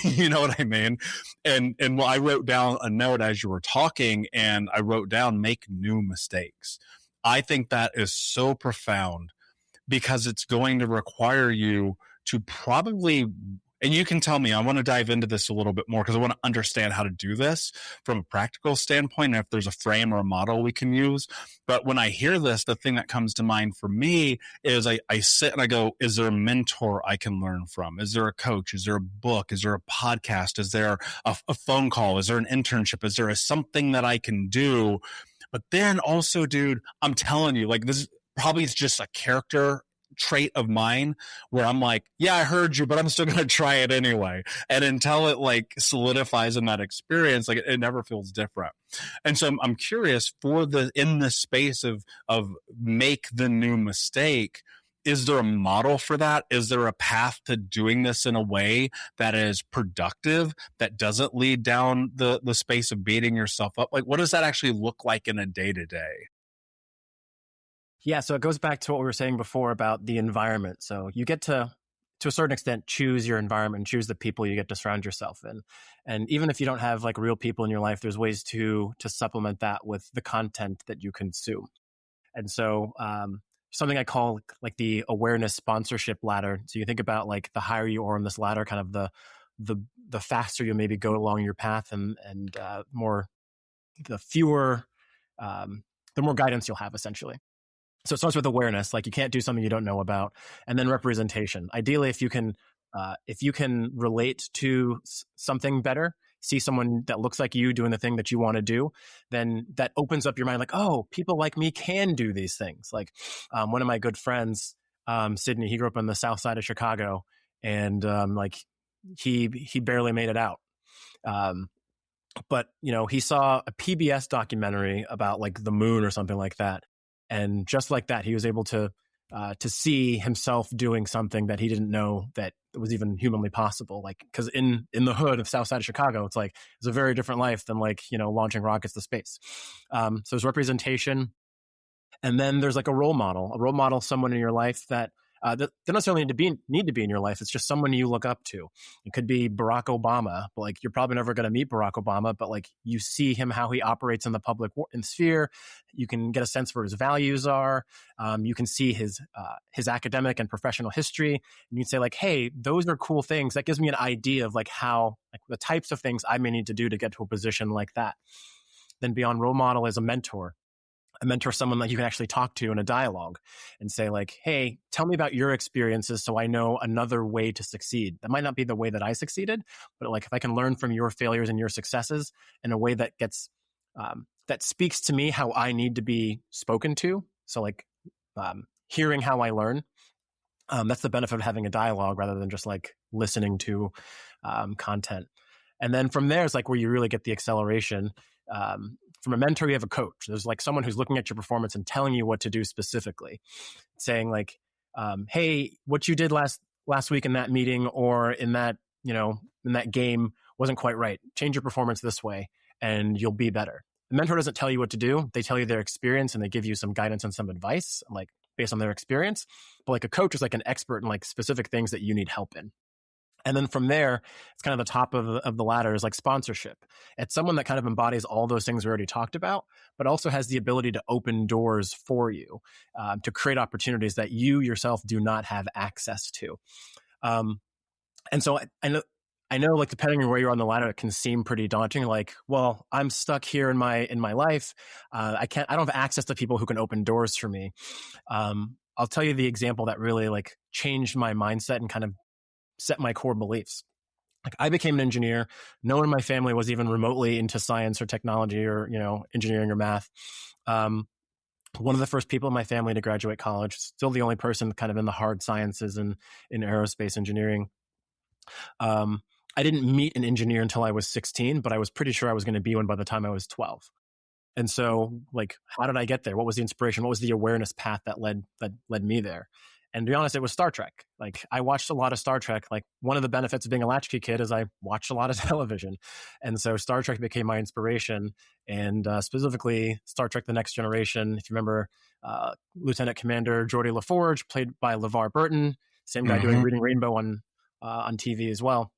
You know what I mean? And I wrote down a note as you were talking, and I wrote down, make new mistakes. I think that is so profound because it's going to require you to probably, and you can tell me, I want to dive into this a little bit more because I want to understand how to do this from a practical standpoint, and if there's a frame or a model we can use. But when I hear this, the thing that comes to mind for me is I sit and I go, is there a mentor I can learn from? Is there a coach? Is there a book? Is there a podcast? Is there a phone call? Is there an internship? Is there something that I can do? But then also, dude, I'm telling you, like, this probably is just a character trait of mine where I'm like, yeah, I heard you, but I'm still going to try it anyway. And until it like solidifies in that experience, like it never feels different. And so I'm curious in the space of make the new mistake, is there a model for that? Is there a path to doing this in a way that is productive, that doesn't lead down the space of beating yourself up? Like, what does that actually look like in a day-to-day? Yeah, so it goes back to what we were saying before about the environment. So you get to a certain extent, choose your environment, choose the people you get to surround yourself in. And even if you don't have like real people in your life, there's ways to supplement that with the content that you consume. And so something I call like the awareness sponsorship ladder. So you think about like the higher you are on this ladder, kind of the faster you maybe go along your path, and the more guidance you'll have essentially. So it starts with awareness, like you can't do something you don't know about, and then representation. Ideally, if you can relate to something better, see someone that looks like you doing the thing that you want to do, then that opens up your mind. Like, oh, people like me can do these things. Like one of my good friends, Sydney, he grew up on the south side of Chicago, and like he barely made it out. But he saw a PBS documentary about like the moon or something like that. And just like that, he was able to see himself doing something that he didn't know that was even humanly possible. Like, because in the hood of South Side of Chicago, it's a very different life than like launching rockets to space. So there's representation, and then there's like a role model, someone in your life that they don't necessarily need to be in your life. It's just someone you look up to. It could be Barack Obama, but like you're probably never going to meet Barack Obama, but like you see him, how he operates in the public sphere. You can get a sense for his values are. You can see his academic and professional history, and you can say like, hey, those are cool things. That gives me an idea of like how, like the types of things I may need to do to get to a position like that. Then beyond role model is a mentor. Someone that you can actually talk to in a dialogue and say like, hey, tell me about your experiences so I know another way to succeed. That might not be the way that I succeeded, but like if I can learn from your failures and your successes in a way that gets that speaks to me how I need to be spoken to. So like hearing how I learn, that's the benefit of having a dialogue rather than just like listening to content. And then from there is like where you really get the acceleration. From a mentor, you have a coach. There's like someone who's looking at your performance and telling you what to do specifically, saying like, hey, what you did last week in that meeting or in that game wasn't quite right. Change your performance this way and you'll be better. mentor doesn't tell you what to do. They tell you their experience and they give you some guidance and some advice, like based on their experience. But like a coach is like an expert in like specific things that you need help in. And then from there, it's kind of the top of the ladder is like sponsorship. It's someone that kind of embodies all those things we already talked about, but also has the ability to open doors for you, to create opportunities that you yourself do not have access to. And so I know, like, depending on where you're on the ladder, it can seem pretty daunting. Like, well, I'm stuck here in my life. I don't have access to people who can open doors for me. I'll tell you the example that really like changed my mindset and kind of set my core beliefs. Like, I became an engineer. No one in my family was even remotely into science or technology or, engineering or math. One of the first people in my family to graduate college, still the only person kind of in the hard sciences and in aerospace engineering. I didn't meet an engineer until I was 16, but I was pretty sure I was going to be one by the time I was 12. And so, like, how did I get there? What was the inspiration? What was the awareness path that led me there? And to be honest, it was Star Trek. Like, I watched a lot of Star Trek. Like, one of the benefits of being a latchkey kid is I watched a lot of television. And so Star Trek became my inspiration. And specifically, Star Trek The Next Generation. If you remember, Lieutenant Commander Geordi LaForge, played by LeVar Burton, same guy doing Reading Rainbow on TV as well.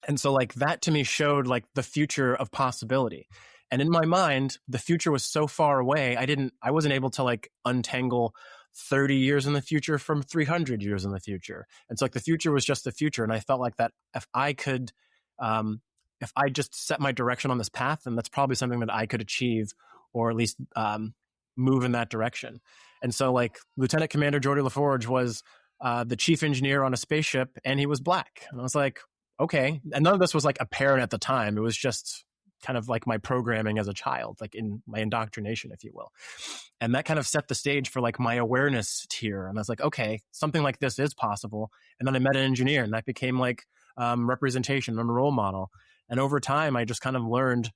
And so, like, that to me showed like the future of possibility. And in my mind, the future was so far away, I wasn't able to like untangle 30 years in the future from 300 years in the future. And so, like, the future was just the future. And I felt like that if I could, if I just set my direction on this path, then that's probably something that I could achieve, or at least move in that direction. And so, like, Lieutenant Commander Geordi LaForge was the chief engineer on a spaceship, and he was black. And I was like, okay. And none of this was like apparent at the time. It was just kind of like my programming as a child, like in my indoctrination, if you will. And that kind of set the stage for like my awareness tier. And I was like, okay, something like this is possible. And then I met an engineer, and that became like representation and a role model. And over time, I just kind of learned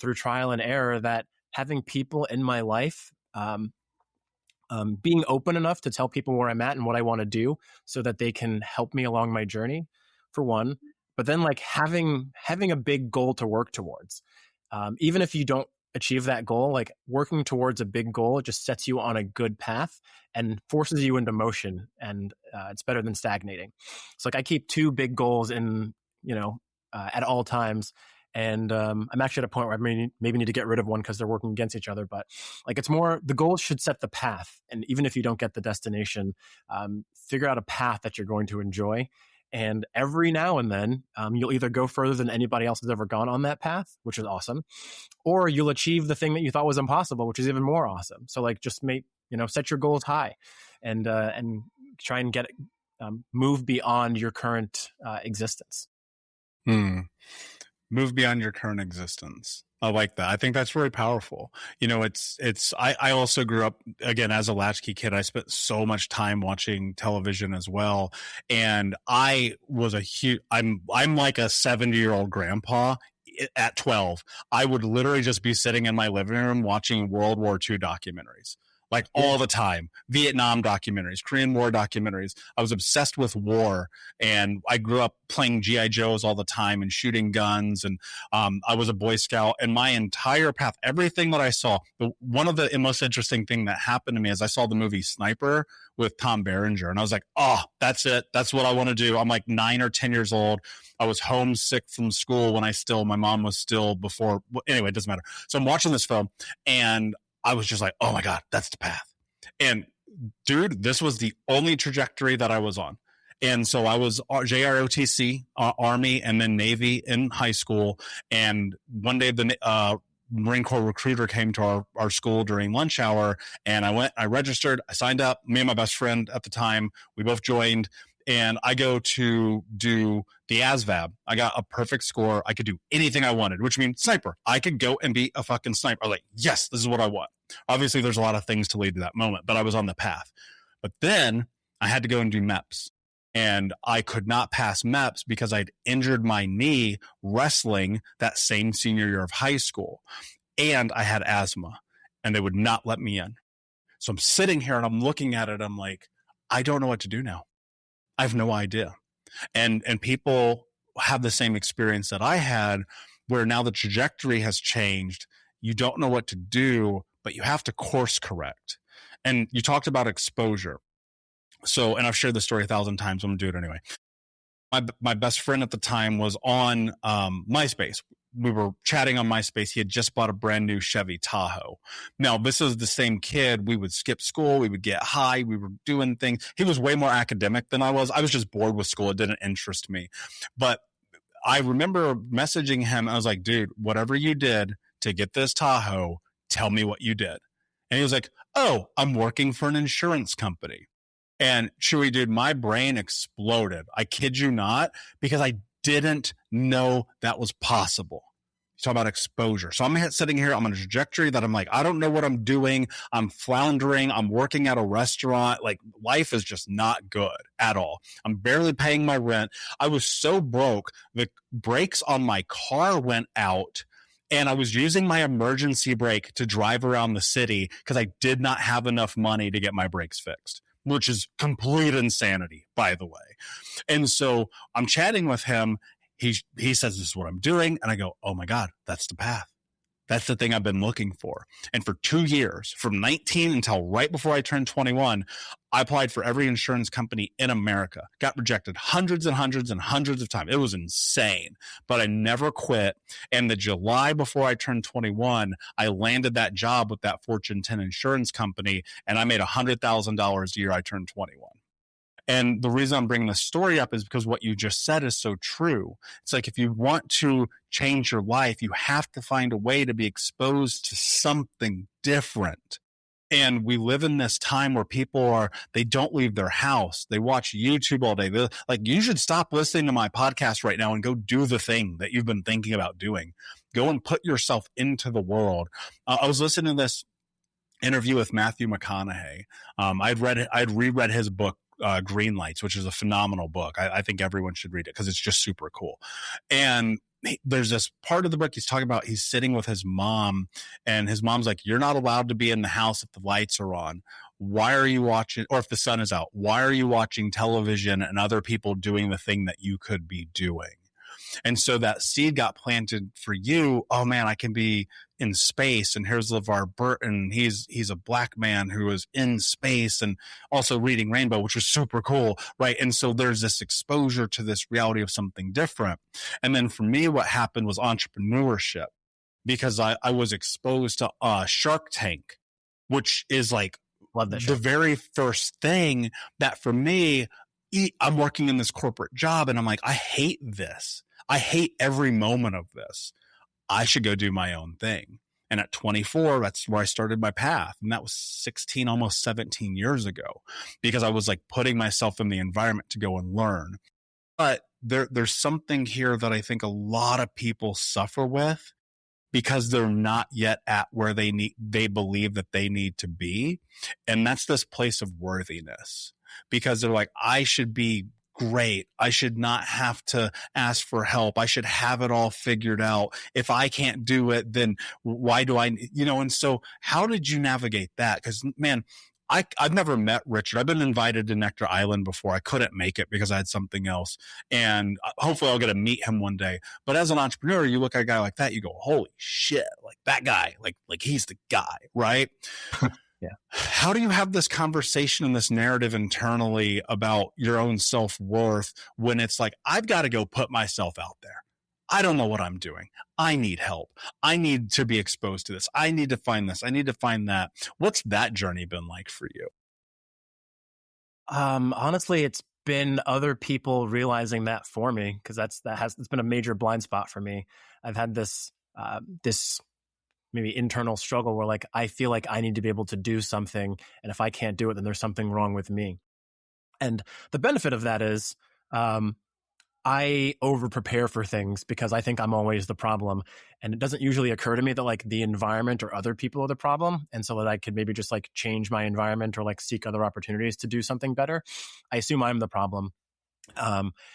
through trial and error that having people in my life, being open enough to tell people where I'm at and what I want to do so that they can help me along my journey, for one, but then like having a big goal to work towards. Even if you don't achieve that goal, like working towards a big goal, it just sets you on a good path and forces you into motion, and it's better than stagnating. So like I keep two big goals in, at all times. And I'm actually at a point where I maybe need to get rid of one because they're working against each other. But like, it's more, the goals should set the path. And even if you don't get the destination, figure out a path that you're going to enjoy. And every now and then, you'll either go further than anybody else has ever gone on that path, which is awesome, or you'll achieve the thing that you thought was impossible, which is even more awesome. So like, just set your goals high, and try and get move beyond your current existence. Move beyond your current existence. I like that. I think that's very powerful. I also grew up, again, as a latchkey kid. I spent so much time watching television as well. And I was I'm like a 70-year-old grandpa at 12. I would literally just be sitting in my living room watching World War II documentaries. Like all the time, Vietnam documentaries, Korean War documentaries. I was obsessed with war, and I grew up playing G.I. Joes all the time and shooting guns. And I was a Boy Scout, and my entire path, everything that I saw, one of the most interesting thing that happened to me is I saw the movie Sniper with Tom Berenger, and I was like, oh, that's it. That's what I want to do. I'm like 9 or 10 years old. I was homesick from school when my mom was still before. Anyway, it doesn't matter. So I'm watching this film, and I was just like, oh my God, that's the path. And dude, this was the only trajectory that I was on. And so I was JROTC, Army, and then Navy in high school. And one day the Marine Corps recruiter came to our school during lunch hour, and I registered, I signed up, me and my best friend at the time, we both joined. And I go to do the ASVAB. I got a perfect score. I could do anything I wanted, which means sniper. I could go and be a fucking sniper. I'm like, yes, this is what I want. Obviously, there's a lot of things to lead to that moment, but I was on the path. But then I had to go and do MEPS. And I could not pass MEPS because I'd injured my knee wrestling that same senior year of high school. And I had asthma, and they would not let me in. So I'm sitting here and I'm looking at it. I'm like, I don't know what to do now. I have no idea. And people have the same experience that I had, where now the trajectory has changed, you don't know what to do, but you have to course correct. And you talked about exposure. So, and I've shared this story 1,000 times. I'm going to do it anyway. My best friend at the time was on MySpace. We were chatting on MySpace. He had just bought a brand new Chevy Tahoe. Now, this is the same kid. We would skip school. We would get high. We were doing things. He was way more academic than I was. I was just bored with school. It didn't interest me. But I remember messaging him. I was like, dude, whatever you did to get this Tahoe, tell me what you did. And he was like, oh, I'm working for an insurance company. And Chuie, dude, my brain exploded. I kid you not, because I didn't know that was possible. You talk about exposure. So I'm sitting here, I'm on a trajectory that I'm like, I don't know what I'm doing. I'm floundering. I'm working at a restaurant. Like, life is just not good at all. I'm barely paying my rent. I was so broke. The brakes on my car went out, and I was using my emergency brake to drive around the city because I did not have enough money to get my brakes fixed, which is complete insanity, by the way. And so I'm chatting with him. He says, this is what I'm doing. And I go, oh my God, that's the path. That's the thing I've been looking for. And for 2 years, from 19 until right before I turned 21, I applied for every insurance company in America, got rejected hundreds and hundreds and hundreds of times. It was insane, but I never quit. And the July before I turned 21, I landed that job with that Fortune 10 insurance company, and I made $100,000 a year. I turned 21. And the reason I'm bringing this story up is because what you just said is so true. It's like, if you want to change your life, you have to find a way to be exposed to something different. And we live in this time where they don't leave their house. They watch YouTube all day. They're like, you should stop listening to my podcast right now and go do the thing that you've been thinking about doing. Go and put yourself into the world. I was listening to this interview with Matthew McConaughey. I'd reread his book, Green Lights, which is a phenomenal book. I think everyone should read it because it's just super cool. And there's this part of the book he's talking about, he's sitting with his mom, and his mom's like, you're not allowed to be in the house if the lights are on. Why are you watching, or if the sun is out, why are you watching television and other people doing the thing that you could be doing? And so that seed got planted for you. Oh man, I can be in space. And here's LeVar Burton. He's a black man who is in space and also reading Rainbow, which was super cool, right? And so there's this exposure to this reality of something different. And then for me, what happened was entrepreneurship, because I was exposed to Shark Tank, which is like the very first thing that for me, I'm working in this corporate job and I'm like, I hate this. I hate every moment of this. I should go do my own thing. And at 24, that's where I started my path. And that was 16, almost 17 years ago, because I was like putting myself in the environment to go and learn. But there's something here that I think a lot of people suffer with because they're not yet at where they believe that they need to be. And that's this place of worthiness, because they're like, I should be great. I should not have to ask for help. I should have it all figured out. If I can't do it, then why do I, and so how did you navigate that? Because man, I've never met Richard. I've been invited to Nectar Island before. I couldn't make it because I had something else. And hopefully I'll get to meet him one day. But as an entrepreneur, you look at a guy like that, you go, holy shit, like that guy, like he's the guy, right? Yeah. How do you have this conversation and this narrative internally about your own self-worth when it's like, I've got to go put myself out there. I don't know what I'm doing. I need help. I need to be exposed to this. I need to find this. I need to find that. What's that journey been like for you? Honestly, it's been other people realizing that for me, because it's been a major blind spot for me. I've had this maybe internal struggle where like I feel like I need to be able to do something, and if I can't do it, then there's something wrong with me. And the benefit of that is I over prepare for things because I think I'm always the problem, and it doesn't usually occur to me that like the environment or other people are the problem, and so that I could maybe just like change my environment or like seek other opportunities to do something better. I assume I'm the problem,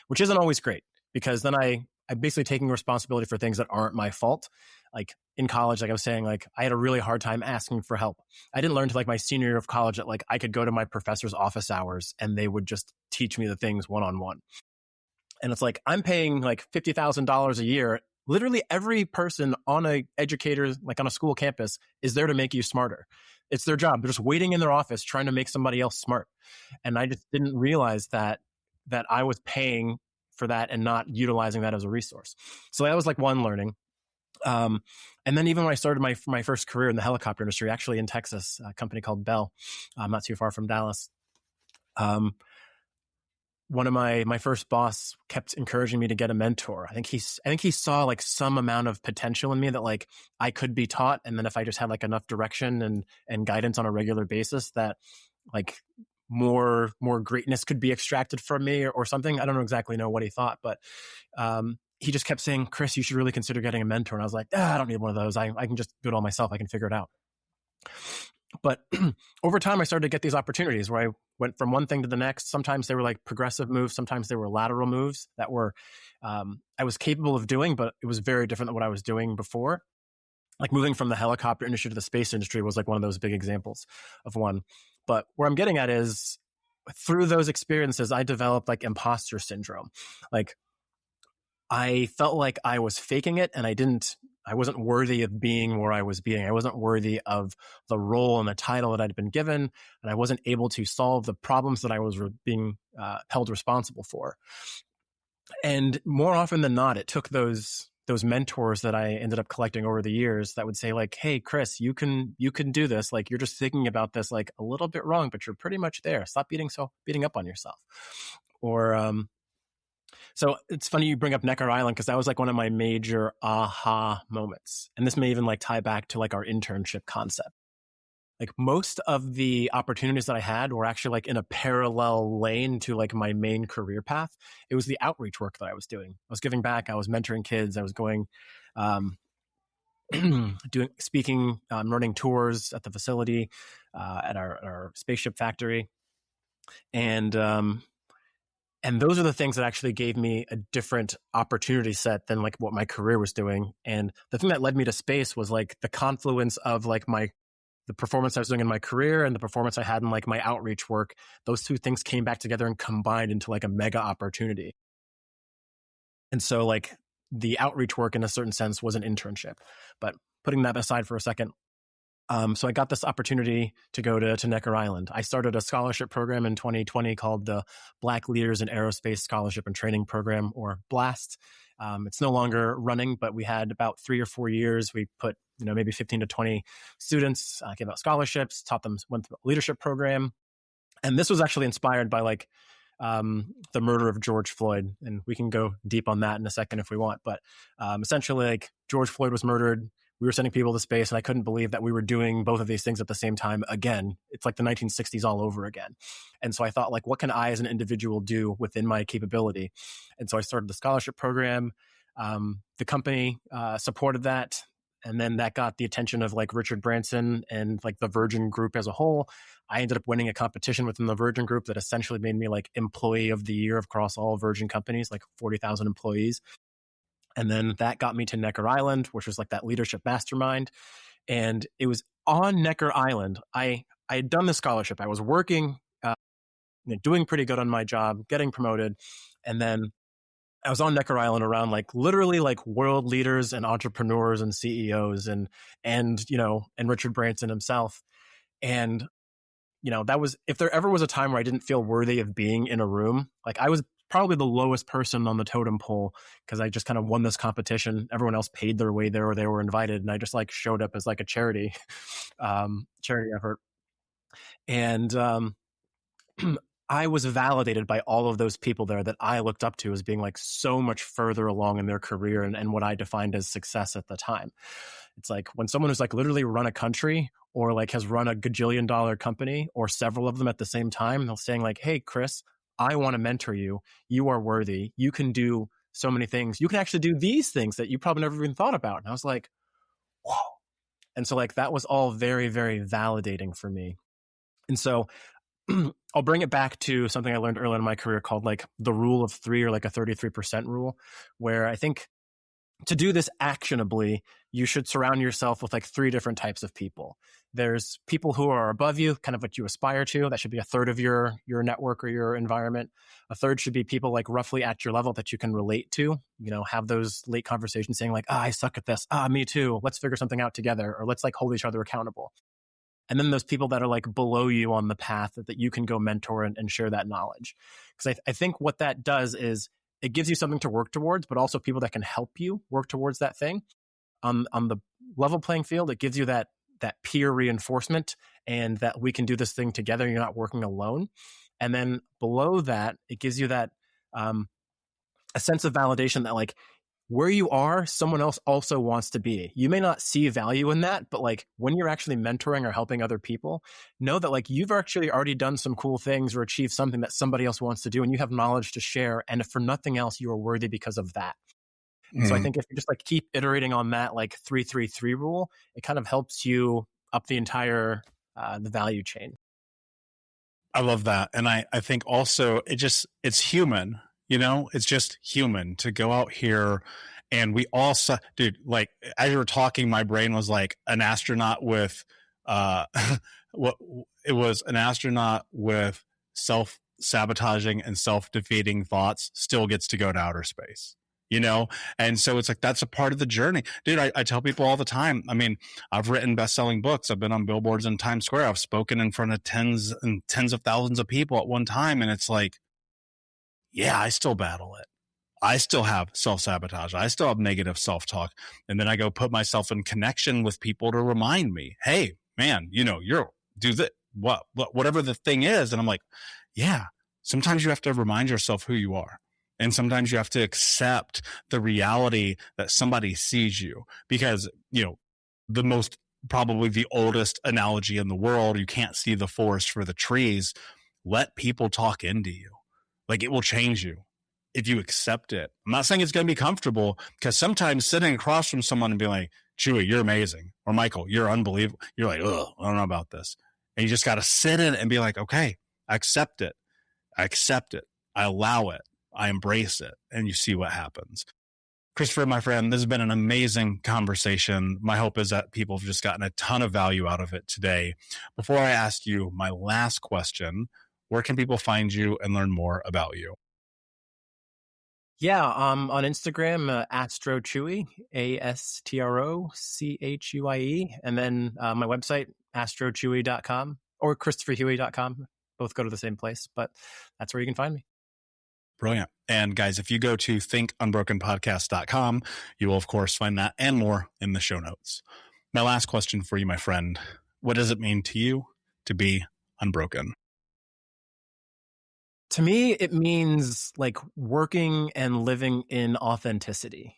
which isn't always great, because then I'm basically taking responsibility for things that aren't my fault. Like in college, like I was saying, like I had a really hard time asking for help. I didn't learn to like my senior year of college that like I could go to my professor's office hours and they would just teach me the things one-on-one. And it's like, I'm paying like $50,000 a year literally every person on a educator, like on a school campus, is there to make you smarter. It's their job. They're just waiting in their office trying to make somebody else smart. And I just didn't realize that I was paying for that and not utilizing that as a resource. So that was like one learning. And then even when I started my first career in the helicopter industry, actually in Texas, a company called Bell, not too far from Dallas. One of my first boss kept encouraging me to get a mentor. I think he saw like some amount of potential in me that like I could be taught. And then if I just had like enough direction and guidance on a regular basis, that like more greatness could be extracted from me or something. I don't exactly know what he thought, but he just kept saying, Chris, you should really consider getting a mentor. And I was like, I don't need one of those. I can just do it all myself. I can figure it out. But over time, I started to get these opportunities where I went from one thing to the next. Sometimes they were like progressive moves. Sometimes they were lateral moves that were I was capable of doing, but it was very different than what I was doing before. Like moving from the helicopter industry to the space industry was like one of those big examples of one. But where I'm getting at is through those experiences, I developed like imposter syndrome. Like I felt like I was faking it and I wasn't worthy of being where I was being. I wasn't worthy of the role and the title that I'd been given, and I wasn't able to solve the problems that I was being held responsible for. And more often than not, it took those mentors that I ended up collecting over the years that would say like, hey, Chris, you can do this. Like, you're just thinking about this like a little bit wrong, but you're pretty much there. Stop beating up on yourself. Or, so it's funny you bring up Necker Island, because that was like one of my major aha moments. And this may even like tie back to like our internship concept. Like most of the opportunities that I had were actually like in a parallel lane to like my main career path. It was the outreach work that I was doing. I was giving back. I was mentoring kids. I was going, speaking, running tours at the facility, at our spaceship factory. And those are the things that actually gave me a different opportunity set than like what my career was doing. And the thing that led me to space was like the confluence of like the performance I was doing in my career and the performance I had in like my outreach work. Those two things came back together and combined into like a mega opportunity. And so like the outreach work in a certain sense was an internship, but putting that aside for a second. So I got this opportunity to go to Necker Island. I started a scholarship program in 2020 called the Black Leaders in Aerospace Scholarship and Training Program, or BLAST. It's no longer running, but we had about 3 or 4 years. We put maybe 15 to 20 students, gave out scholarships, went through a leadership program. And this was actually inspired by like the murder of George Floyd. And we can go deep on that in a second if we want. But essentially, like George Floyd was murdered. We were sending people to space, and I couldn't believe that we were doing both of these things at the same time again. It's like the 1960s all over again. And so I thought, like, what can I as an individual do within my capability? And so I started the scholarship program. The company supported that. And then that got the attention of like Richard Branson and like the Virgin Group as a whole. I ended up winning a competition within the Virgin Group that essentially made me like employee of the year across all Virgin companies, like 40,000 employees. And then that got me to Necker Island, which was like that leadership mastermind. And it was on Necker Island. I had done the scholarship. I was working, doing pretty good on my job, getting promoted. And then I was on Necker Island around like literally like world leaders and entrepreneurs and CEOs and Richard Branson himself. And, that was, if there ever was a time where I didn't feel worthy of being in a room, like I was probably the lowest person on the totem pole, because I just kind of won this competition. Everyone else paid their way there or they were invited. And I just like showed up as like a charity effort. And I was validated by all of those people there that I looked up to as being like so much further along in their career and what I defined as success at the time. It's like when someone who's like literally run a country or like has run a gajillion-dollar company or several of them at the same time, they're saying like, hey, Chris, I want to mentor you. You are worthy. You can do so many things. You can actually do these things that you probably never even thought about. And I was like, whoa. And so like that was all very, very validating for me. And so I'll bring it back to something I learned early in my career called like the rule of 3, or like a 33% rule, where I think to do this actionably, you should surround yourself with like 3 different types of people. There's people who are above you, kind of what you aspire to. That should be a third of your network or your environment. A third should be people like roughly at your level that you can relate to, have those late conversations saying like, I suck at this. Me too. Let's figure something out together, or let's like hold each other accountable. And then those people that are like below you on the path that you can go mentor and share that knowledge. Because I think what that does is it gives you something to work towards, but also people that can help you work towards that thing. On the level playing field, it gives you that peer reinforcement and that we can do this thing together. You're not working alone. And then below that, it gives you that a sense of validation that like where you are, someone else also wants to be. You may not see value in that, but like when you're actually mentoring or helping other people, know that like you've actually already done some cool things or achieved something that somebody else wants to do, and you have knowledge to share. And if for nothing else, you are worthy because of that. Mm-hmm. So I think if you just like keep iterating on that like 3-3-3 rule, it kind of helps you up the entire the value chain. I love that. And I think also it's human. It's just human to go out here, and we all dude, like as you were talking, my brain was like an astronaut with what it was an astronaut with self-sabotaging and self-defeating thoughts still gets to go to outer space. And so it's like, that's a part of the journey. Dude, I tell people all the time, I mean, I've written best-selling books. I've been on billboards in Times Square. I've spoken in front of tens and tens of thousands of people at one time. And it's like, yeah, I still battle it. I still have self-sabotage. I still have negative self-talk. And then I go put myself in connection with people to remind me, hey, man, you're do that, whatever the thing is. And I'm like, yeah, sometimes you have to remind yourself who you are. And sometimes you have to accept the reality that somebody sees you, because, probably the oldest analogy in the world, you can't see the forest for the trees. Let people talk into you. Like, it will change you if you accept it. I'm not saying it's going to be comfortable, because sometimes sitting across from someone and being like, Chuie, you're amazing. Or Michael, you're unbelievable. You're like, ugh, I don't know about this. And you just got to sit in it and be like, okay, I accept it. I accept it. I allow it. I embrace it. And you see what happens. Christopher, my friend, this has been an amazing conversation. My hope is that people have just gotten a ton of value out of it today. Before I ask you my last question, where can people find you and learn more about you? Yeah, on Instagram, AstroChuie, ASTROCHUIE, and then my website, astrochuie.com or ChristopherHuie.com. Both go to the same place, but that's where you can find me. Brilliant. And guys, if you go to thinkunbrokenpodcast.com, you will, of course, find that and more in the show notes. My last question for you, my friend, what does it mean to you to be unbroken? To me, it means like working and living in authenticity.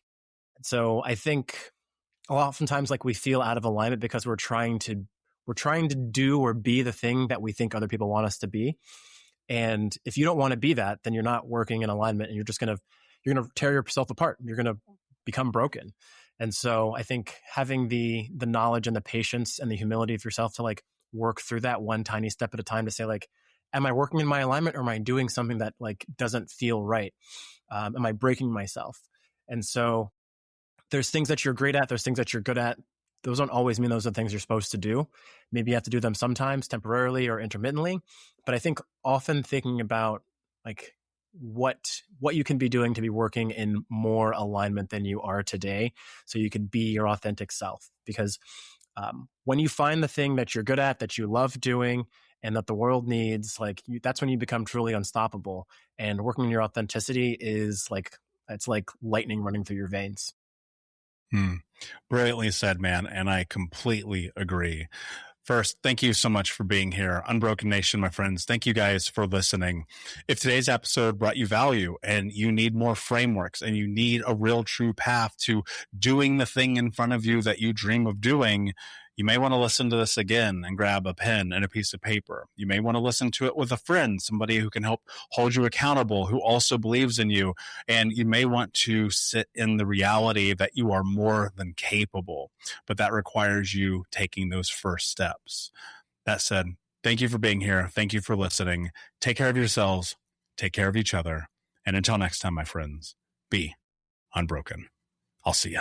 So I think oftentimes like we feel out of alignment because we're trying to do or be the thing that we think other people want us to be. And if you don't want to be that, then you're not working in alignment, and you're going to tear yourself apart. You're going to become broken. And so I think having the knowledge and the patience and the humility of yourself to like work through that one tiny step at a time to say like, am I working in my alignment, or am I doing something that like doesn't feel right? Am I breaking myself? And so there's things that you're great at. There's things that you're good at. Those don't always mean those are things you're supposed to do. Maybe you have to do them sometimes temporarily or intermittently. But I think often thinking about like what you can be doing to be working in more alignment than you are today, so you can be your authentic self. Because when you find the thing that you're good at, that you love doing, and that the world needs, that's when you become truly unstoppable. And working in your authenticity is it's like lightning running through your veins. Brilliantly said, man. And I completely agree. First, thank you so much for being here. Unbroken Nation, my friends, thank you guys for listening. If today's episode brought you value and you need more frameworks and you need a real true path to doing the thing in front of you that you dream of doing, you may want to listen to this again and grab a pen and a piece of paper. You may want to listen to it with a friend, somebody who can help hold you accountable, who also believes in you. And you may want to sit in the reality that you are more than capable, but that requires you taking those first steps. That said, thank you for being here. Thank you for listening. Take care of yourselves. Take care of each other. And until next time, my friends, be unbroken. I'll see you.